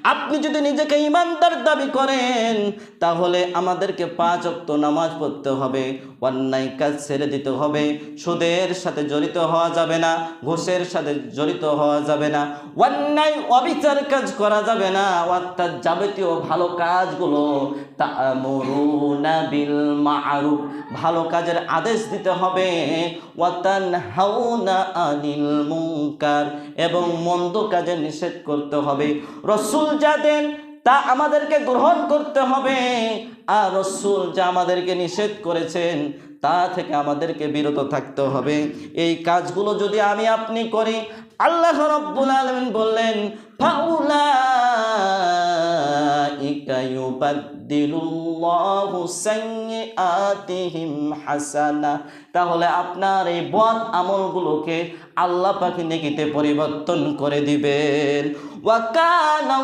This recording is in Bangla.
আপনি যদি নিজেকে ঈমানদার দাবি করেন তাহলে আমাদেরকে 5 ওয়াক্ত নামাজ পড়তে হবে, অন্যায় কাজ ছেড়ে দিতে হবে, সুদের সাথে জড়িত হওয়া যাবে না, ঘুষের সাথে জড়িত হওয়া যাবে না, অন্যায় অবিচার কাজ করা যাবে না, অর্থাৎ যাবতীয় ভালো কাজগুলো তা'মুরুনা বিল মা'রুফ ভালো কাজের আদেশ দিতে হবে, ওয়া তানহাউনা আনিল মুনকার এবং মন্দ কাজে নিষেধ করতে হবে। রাসূল যা দেন তা আমাদেরকে গ্রহণ করতে হবে, আর রাসূল যা আমাদেরকে নিষেধ করেছেন তা থেকে আমাদেরকে বিরত থাকতে হবে। এই কাজগুলো যদি আমি আপনি করি, আল্লাহ রাব্বুল আলামিন বললেন ফাউলাইকা ইউবাদদিলুল্লাহু সাইয়্যাতিহিম হাসানা, তাহলে আপনার এই বদ আমলগুলোকে আল্লাহ পাক নেকিতে পরিবর্তন করে দিবেন। ওয়া কানা